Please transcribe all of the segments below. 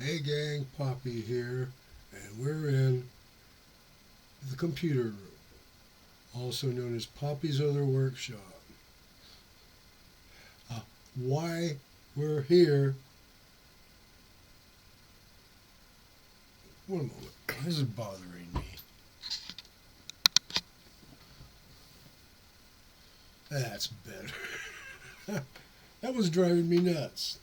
Hey gang, Poppy here, and we're in the computer room, also known as Poppy's Other Workshop. Uh, why we're here, one moment, this is bothering me. That's better. That was driving me nuts.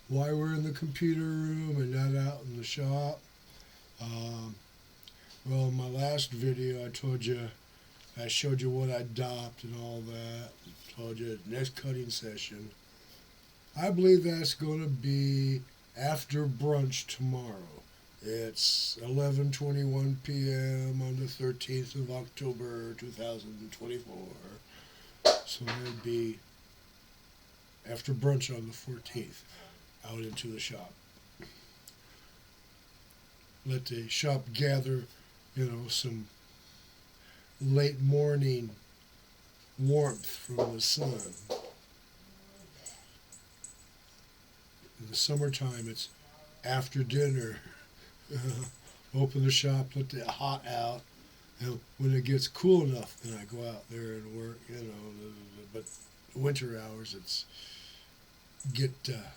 Why we're in the computer room and not out in the shop. Um, well, in my last video, I showed you what I dopped and all that. Told you next cutting session. I believe that's going to be after brunch tomorrow. It's 11:21 p.m. on the 13th of October 2024. So it'd be after brunch on the 14th out into the shop. Let the shop gather, some late morning warmth from the sun. In the summertime, it's after dinner. Open the shop, let the hot out, and when it gets cool enough, then I go out there and work. But winter hours, it's get that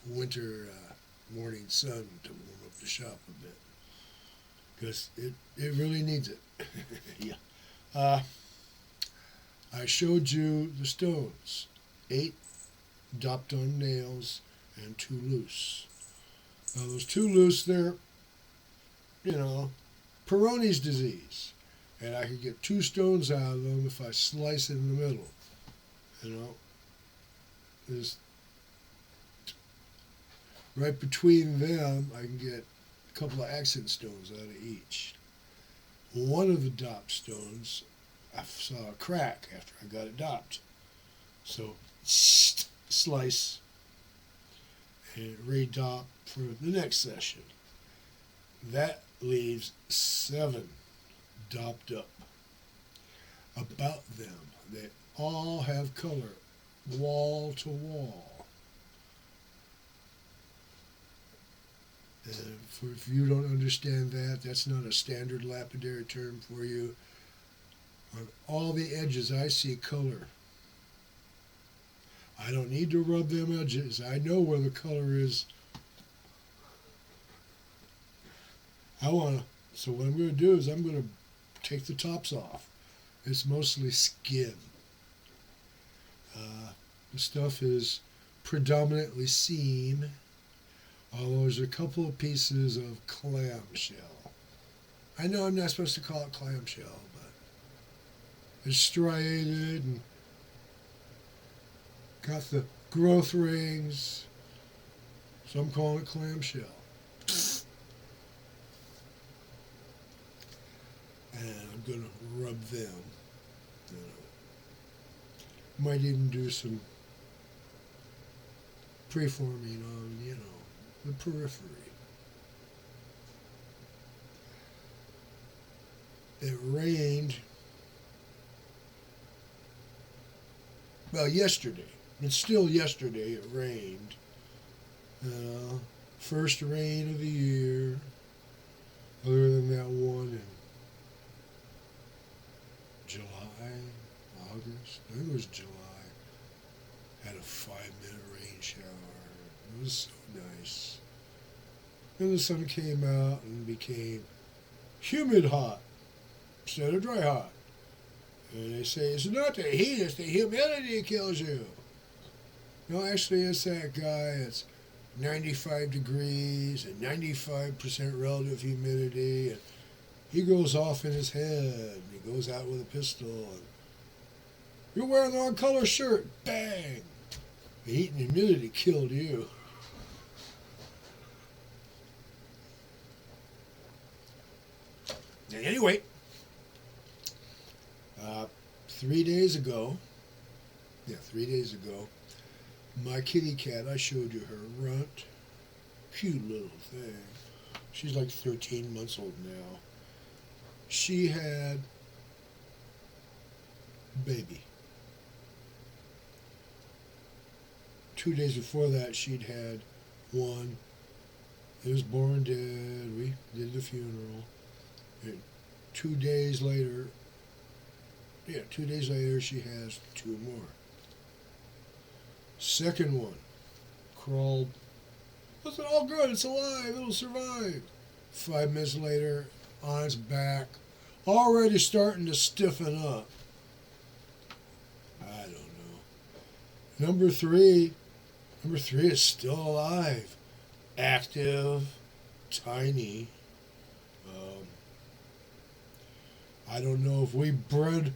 winter morning sun to warm up the shop a bit because it really needs it. Yeah. Uh, I showed you the stones, 8 dopped on nails and 2 loose. Now those 2 loose, they're, Peyronie's disease. And I could get 2 stones out of them if I slice it in the middle. There's right between them, I can get a couple of accent stones out of each. One of the dopped stones, I saw a crack after I got it dopped. So, slice and re-dop for the next session. That leaves 7 dopped up. About them, they all have color, wall to wall. And if you don't understand that, that's not a standard lapidary term for you. On all the edges, I see color. I don't need to rub them edges. I know where the color is. So what I'm going to do is I'm going to take the tops off. It's mostly skin. The stuff is predominantly seam, although there's a couple of pieces of clamshell. I know I'm not supposed to call it clamshell, but it's striated and got the growth rings. Some call it clamshell. And I'm going to rub them. Might even do some preforming on, the periphery. It rained, yesterday. It's still yesterday it rained. First rain of the year, other than that one in July, August. I think it was July. Had a 5-minute rain shower. It was so nice. Then the sun came out and became humid hot instead of dry hot. And they say it's not the heat, it's the humidity that kills you. No, actually, it's that guy. It's 95 degrees and 95% relative humidity. And he goes off in his head. He goes out with a pistol. And, you're wearing the wrong color shirt. Bang! The heat and humidity killed you. Anyway, 3 days ago, my kitty cat, I showed you her, Runt, cute little thing. She's like 13 months old now. She had baby. 2 days before that, she'd had one. It was born dead. We did the funeral. And 2 days later, 2 days later, she has two more. Second one crawled. I said, "Oh, good, it's alive. It'll survive." 5 minutes later, on its back, already starting to stiffen up. I don't know. Number three is still alive, active, tiny. I don't know if we bred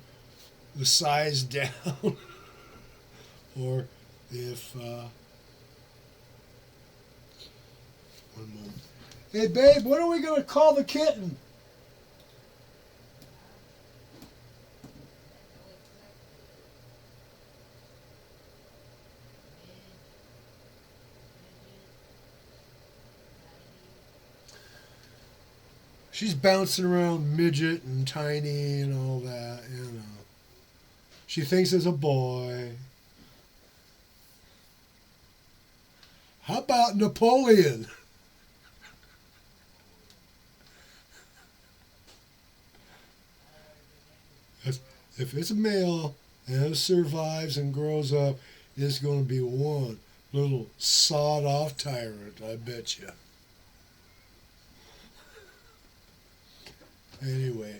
the size down or if. One moment. Hey, babe, what are we going to call the kitten? She's bouncing around midget and tiny and all that, you know. She thinks it's a boy. How about Napoleon? If it's a male and it survives and grows up, it's going to be one little sawed-off tyrant, I bet you. Anyway,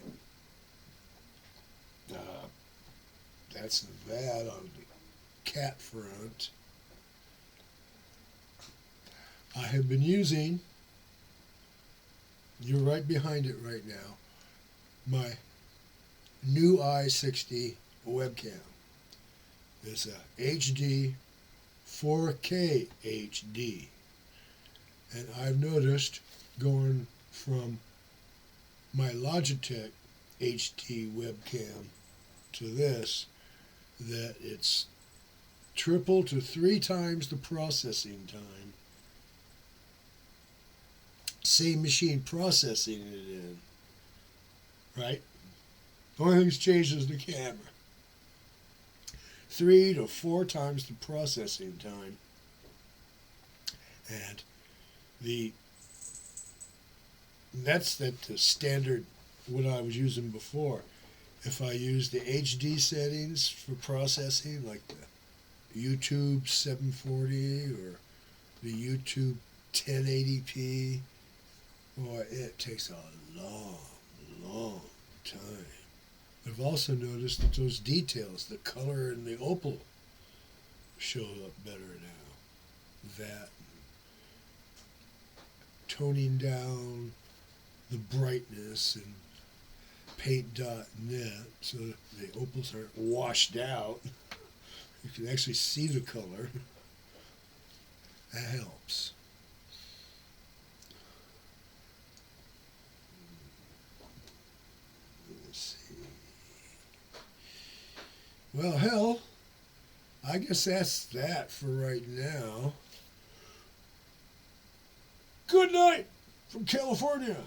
that's that on the cat front. I have been using, you're right behind it right now, my new i60 webcam. It's a HD 4K HD. And I've noticed going from my Logitech HD webcam to this that it's triple to 3 times the processing time. Same machine processing it in, right? The only thing that's changed is the camera. 3 to 4 times the processing time. And that's the standard what I was using before. If I use the HD settings for processing, like the YouTube 740 or the YouTube 1080p, boy, it takes a long time. I've also noticed that those details, the color and the opal, show up better now. That, toning down the brightness and paint.net so the opals aren't washed out. You can actually see the color. That helps. Let's see. Well, hell, I guess that's that for right now. Good night from California.